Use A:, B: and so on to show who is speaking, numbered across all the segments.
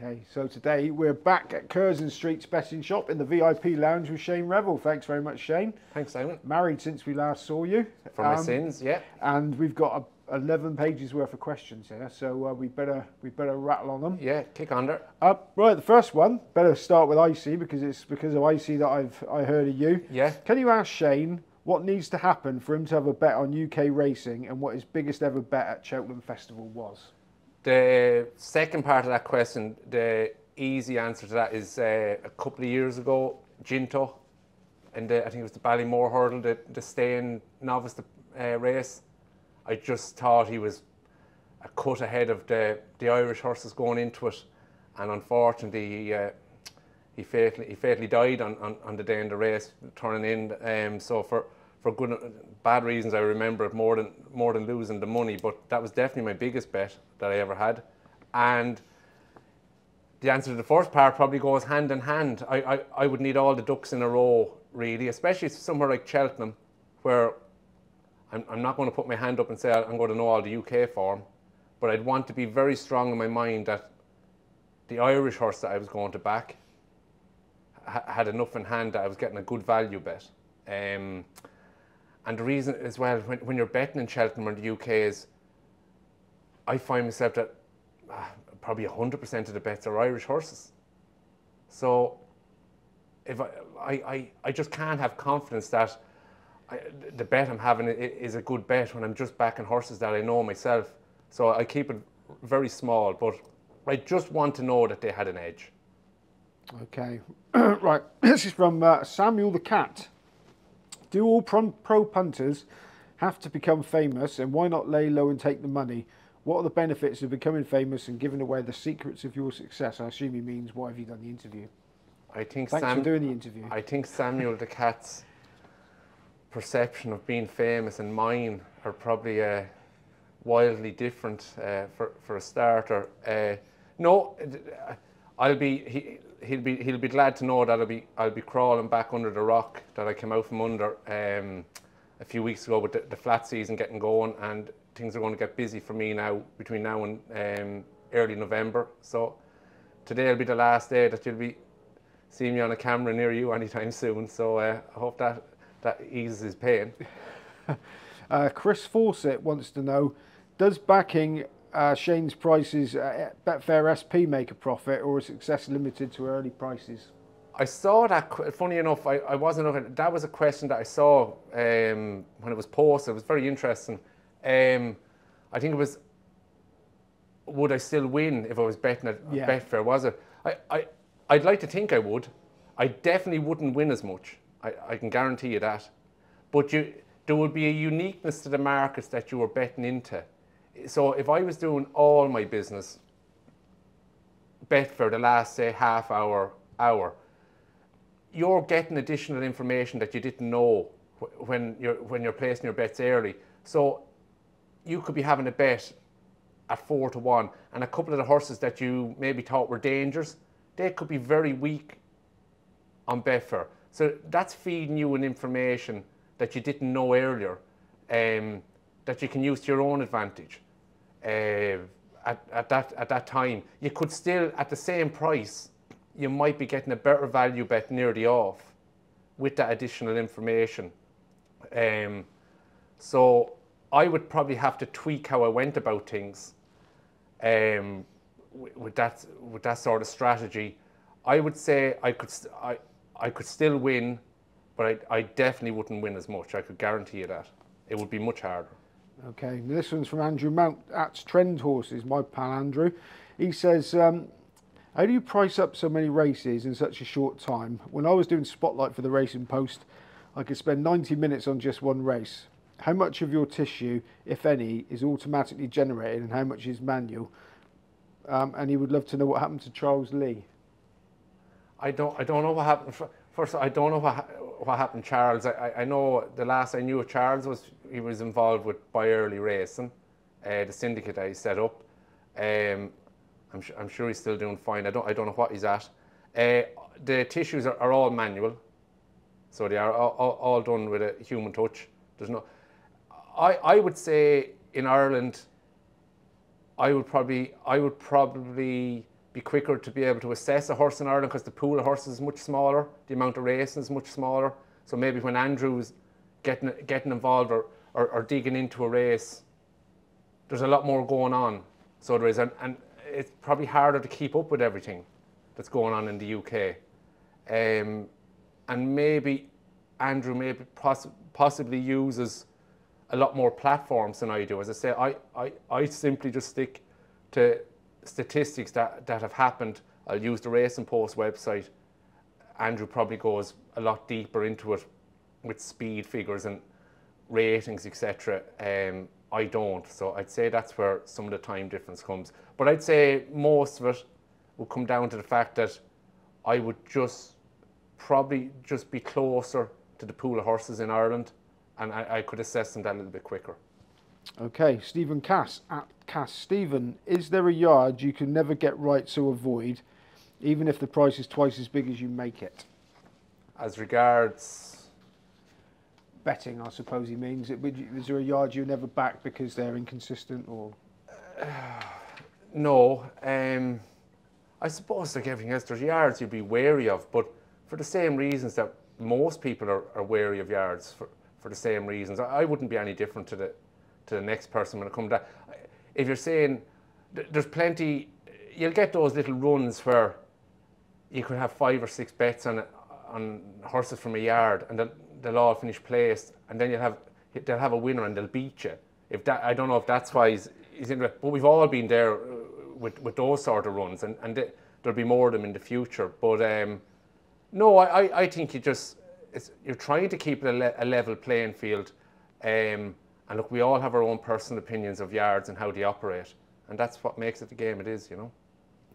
A: Okay, so today we're back at Curzon Street's betting shop in the VIP lounge with Shane Reville. Thanks very much, Shane.
B: Thanks, Simon.
A: Married since we last saw you.
B: For my sins, yeah.
A: And we've got 11 pages worth of questions here, so we better rattle on them.
B: Yeah, kick on there.
A: Right, the first one. Better start with Icy because it's because of Icy that I heard of you.
B: Yeah.
A: Can you ask Shane what needs to happen for him to have a bet on UK racing and what his biggest ever bet at Cheltenham Festival was?
B: The second part of that question, the easy answer to that is a couple of years ago, Ginto, and I think it was the Ballymore Hurdle, the staying novice race. I just thought he was a cut ahead of the Irish horses going into it, and unfortunately he fatally died on the day in the race, turning in. So for bad reasons, I remember it more than losing the money. But that was definitely my biggest bet that I ever had. And the answer to the first part probably goes hand in hand. I would need all the ducks in a row, really, especially somewhere like Cheltenham, where I'm not going to put my hand up and say I'm going to know all the UK form, but I'd want to be very strong in my mind that the Irish horse that I was going to back had enough in hand that I was getting a good value bet. And the reason as well, when you're betting in Cheltenham or the UK, is I find myself that probably 100% of the bets are Irish horses. So if I just can't have confidence that the bet I'm having is a good bet when I'm just backing horses that I know myself. So I keep it very small, but I just want to know that they had an edge.
A: Okay, right. This is from Samuel the Cat. Do all pro punters have to become famous, and why not lay low and take the money? What are the benefits of becoming famous and giving away the secrets of your success? I assume he means, why have you done the interview? Thanks for doing the interview.
B: I think Samuel the Cat's perception of being famous and mine are probably wildly different for a starter. No, he'll be glad to know that I'll be crawling back under the rock that I came out from under a few weeks ago with the flat season getting going, and things are going to get busy for me now between now and early November. So today will be the last day that you'll be seeing me on a camera near you anytime soon. So I hope that eases his pain.
A: Chris Fawcett wants to know, does backing Shane's prices at Betfair SP make a profit, or is success limited to early prices?
B: I saw that, funny enough, I wasn't looking, that was a question that I saw when it was posted. It was very interesting. I think it was, would I still win if I was betting at Betfair, was it? I'd like to think I would. I definitely wouldn't win as much. I can guarantee you that. But there would be a uniqueness to the markets that you were betting into. So if I was doing all my business, Betfair the last, say, half hour, you're getting additional information that you didn't know when you're placing your bets early. So you could be having a bet at 4 to 1, and a couple of the horses that you maybe thought were dangers, they could be very weak on Betfair. So that's feeding you an information that you didn't know earlier, that you can use to your own advantage. At that time, you could still, at the same price, you might be getting a better value bet near the off with that additional information. So I would probably have to tweak how I went about things with that sort of strategy. I would say I could still win, but I definitely wouldn't win as much. I could guarantee you that. It would be much harder.
A: Okay, this one's from Andrew Mount at Trend Horses, my pal Andrew. He says, how do you price up so many races in such a short time? When I was doing Spotlight for the Racing Post, I could spend 90 minutes on just one race. How much of your tissue, if any, is automatically generated and how much is manual? And he would love to know what happened to Charles Lee.
B: I don't know what happened. First, I don't know what happened to Charles. I know the last I knew of Charles was he was involved with Buy Early Racing, the syndicate that he set up. I'm sure he's still doing fine. I don't know what he's at. The tissues are all manual, so they are all done with a human touch. There's no. I would say in Ireland, I would probably be quicker to be able to assess a horse in Ireland because the pool of horses is much smaller, the amount of racing is much smaller. So maybe when Andrew's getting involved or digging into a race, there's a lot more going on. So there is, and it's probably harder to keep up with everything that's going on in the UK. And maybe Andrew possibly uses a lot more platforms than I do. As I say, I simply just stick to statistics that have happened. I'll use the Racing Post website. Andrew probably goes a lot deeper into it with speed figures and ratings, etc. I don't. So I'd say that's where some of the time difference comes. But I'd say most of it will come down to the fact that I would probably just be closer to the pool of horses in Ireland, and I could assess them that a little bit quicker.
A: Okay, Stephen Cass at Cass. Stephen, is there a yard you can never get right, so avoid, even if the price is twice as big as you make it?
B: As regards
A: betting, I suppose he means. Is there a yard you never back because they're inconsistent, or?
B: No. I suppose like everything else, there's yards you'd be wary of, but for the same reasons that most people are wary of yards, for the same reasons. I wouldn't be any different to the next person when it comes to that. If you're saying there's plenty, you'll get those little runs where you could have 5 or 6 bets on horses from a yard, and they'll all finish placed, and then they'll have a winner and they'll beat you. I don't know if that's why he's interested, but we've all been there with those sort of runs, and there'll be more of them in the future. But no, I think you're trying to keep it a level playing field. And look, we all have our own personal opinions of yards and how they operate, and that's what makes it the game it is, you know.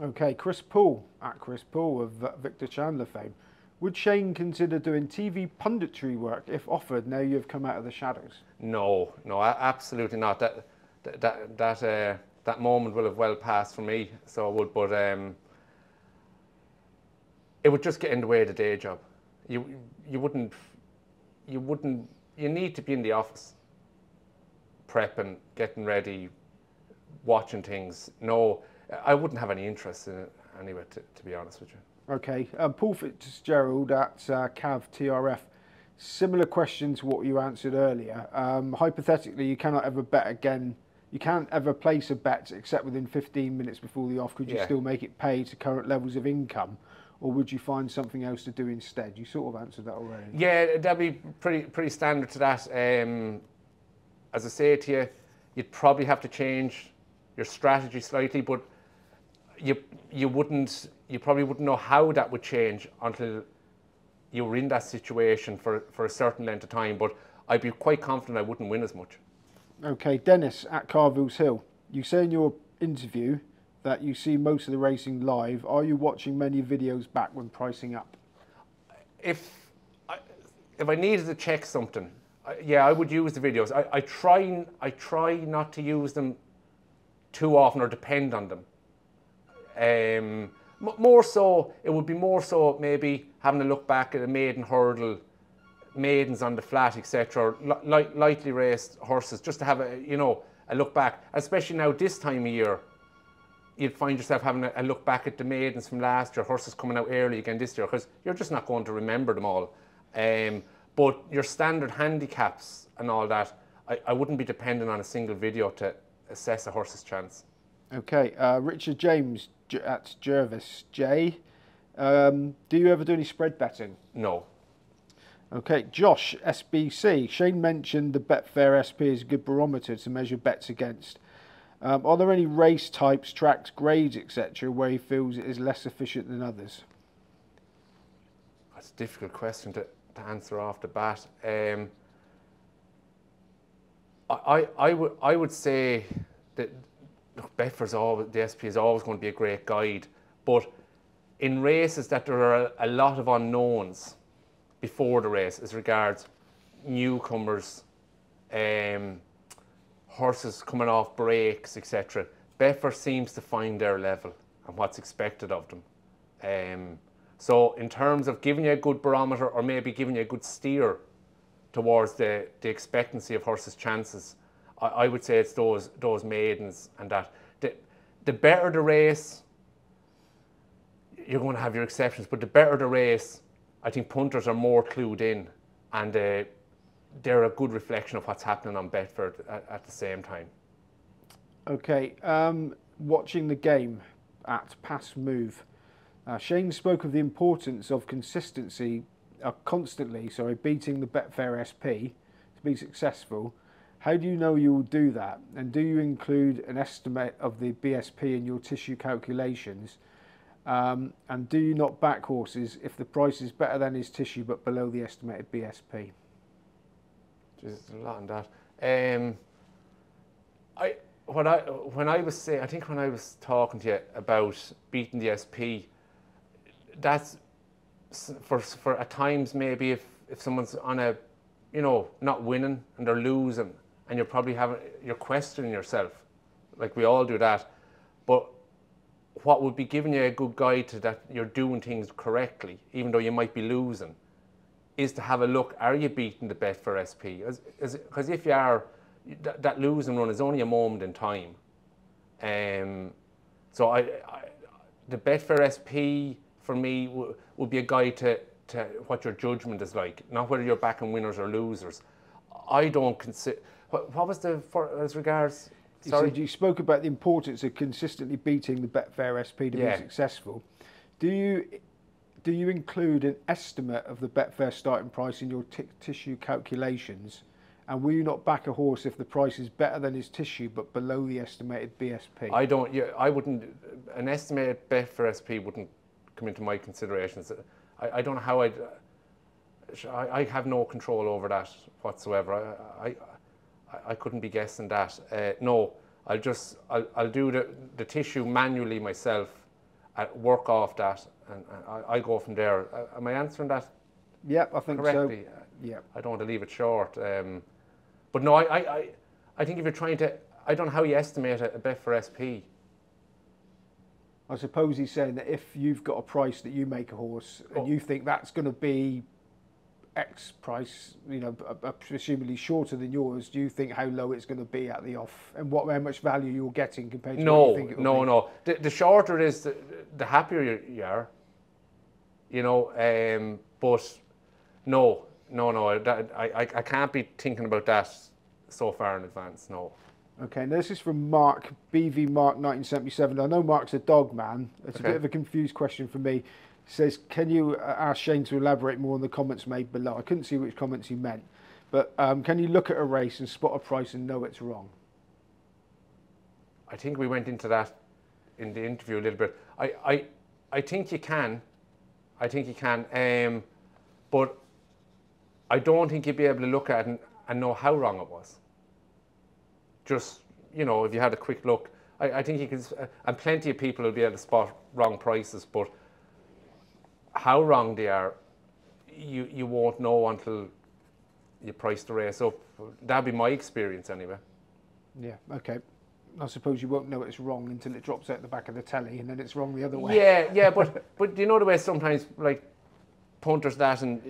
A: Okay, Chris Paul at Chris Paul of Victor Chandler fame. Would Shane consider doing TV punditry work if offered now you've come out of the shadows?
B: No, absolutely not. That moment will have well passed for me, so it would. But it would just get in the way of the day job. You need to be in the office, prepping, getting ready, watching things. No, I wouldn't have any interest in it anyway, to be honest with you.
A: Okay, Paul Fitzgerald at Cav TRF. Similar question to what you answered earlier. Hypothetically, you cannot ever bet again. You can't ever place a bet except within 15 minutes before the off. Could you still make it pay to current levels of income, or would you find something else to do instead? You sort of answered that already. Yeah,
B: that'd be pretty standard to that. As I say to you, you'd probably have to change your strategy slightly, but you probably wouldn't know how that would change until you were in that situation for a certain length of time. But I'd be quite confident I wouldn't win as much.
A: Okay, Dennis at Carville's Hill. You say in your interview that you see most of the racing live. Are you watching many videos back when pricing up?
B: If I needed to check something, I would use the videos. I try not to use them too often or depend on them. It would be more so maybe having a look back at a maiden hurdle, maidens on the flat, etc., lightly raced horses, just to have a look back. Especially now this time of year, you'd find yourself having a look back at the maidens from last year, horses coming out early again this year, because you're just not going to remember them all. But your standard handicaps and all that, I wouldn't be dependent on a single video to assess a horse's chance.
A: Okay, Richard James at Jervis J. Do you ever do any spread betting?
B: No.
A: Okay, Josh SBC. Shane mentioned the Betfair SP is a good barometer to measure bets against. Are there any race types, tracks, grades, etc., where he feels it is less efficient than others?
B: That's a difficult question to answer off the bat. I would say that look, the SP is always going to be a great guide, but in races that there are a lot of unknowns before the race as regards newcomers, horses coming off breaks, etc. Betfair seems to find their level and what's expected of them. So in terms of giving you a good barometer or maybe giving you a good steer towards the expectancy of horses' chances, I would say it's those maidens and that. The better the race, you're going to have your exceptions, but the better the race, I think punters are more clued in, and they're a good reflection of what's happening on Betfair at the same time.
A: Okay, watching the game at Pass Move, Shane spoke of the importance of constantly beating the Betfair SP to be successful. How do you know you will do that? And do you include an estimate of the BSP in your tissue calculations? And do you not back horses if the price is better than his tissue but below the estimated BSP?
B: There's a lot on that. When I was talking to you about beating the SP, that's for at times maybe if someone's on a, not winning and they're losing, and you're questioning yourself, like we all do that. But what would be giving you a good guide to that you're doing things correctly, even though you might be losing, is to have a look, are you beating the Betfair SP? Because if you are, that losing run is only a moment in time. So the Betfair SP for me would be a guide to what your judgment is like, not whether you're backing winners or losers. I don't consider. What was as regards? Sorry,
A: you spoke about the importance of consistently beating the Betfair SP to be successful. Do you include an estimate of the Betfair starting price in your tissue calculations? And will you not back a horse if the price is better than his tissue but below the estimated BSP?
B: I don't. Yeah, I wouldn't. An estimated Betfair SP wouldn't come into my considerations. I don't know how I have no control over that whatsoever. I couldn't be guessing that. No, I'll do the tissue manually myself, work off that, and I go from there. Am I answering that?
A: Yeah, I think
B: correctly?
A: So. Yeah.
B: I don't want to leave it short. But no, I think if you're trying to, I don't know how you estimate a Betfair SP.
A: I suppose he's saying that if you've got a price that you make a horse and you think that's going to be X price, presumably shorter than yours, do you think how low it's going to be at the off and how much value you're getting compared to what you think it will be?
B: No. The shorter it is, the happier you are. But no. I can't be thinking about that so far in advance. No.
A: Okay, now this is from Mark, BV Mark 1977. I know Mark's a dog man. It's a bit of a confused question for me. He says, can you ask Shane to elaborate more on the comments made below? I couldn't see which comments he meant. But can you look at a race and spot a price and know it's wrong?
B: I think we went into that in the interview a little bit. I think you can. But I don't think you'd be able to look at it and know how wrong it was. Just, if you had a quick look, I think you can, and plenty of people will be able to spot wrong prices, but how wrong they are, you won't know until you price the race up. That'd be my experience anyway.
A: Yeah, okay. I suppose you won't know it's wrong until it drops out the back of the telly and then it's wrong the other way.
B: Yeah, but you know the way sometimes, like, punters that, and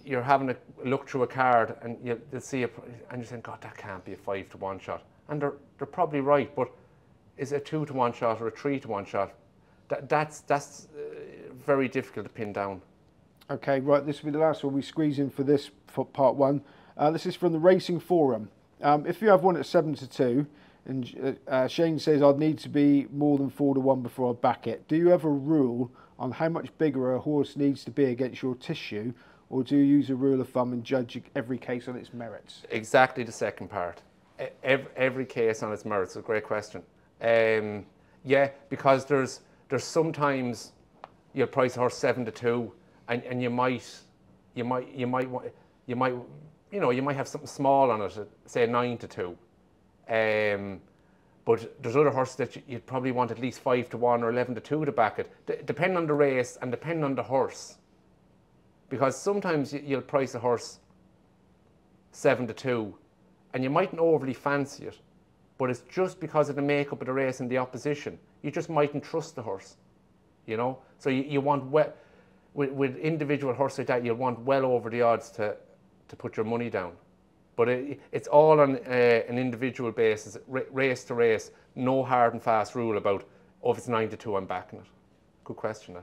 B: you're having a look through a card and you'll see it and you're saying, God, that can't be a 5-to-1 shot. And they're probably right, but is it a 2-to-1 shot or a 3-to-1 shot? That's very difficult to pin down.
A: Okay, right, this will be the last one we squeeze in for part one. This is from the Racing Forum. If you have one at 7-2, and Shane says I'd need to be more than 4-to-1 before I back it, do you have a rule on how much bigger a horse needs to be against your tissue, or do you use a rule of thumb and judge every case on its merits?
B: Exactly the second part. Every case on its merits. It's a great question. Yeah, because there's sometimes you'll price a horse 7-2, and you might have something small on it, say 9-2. But there's other horses that you'd probably want at least 5-to-1 or 11-2 to back it, depending on the race and depending on the horse. Because sometimes you'll price a horse 7-2, and you mightn't overly fancy it, but it's just because of the makeup of the race and the opposition. You just mightn't trust the horse, So you want with individual horses like that, you'll want well over the odds to put your money down. But it's all on an individual basis, race to race. No hard and fast rule about, if it's 9-2, I'm backing it. Good question,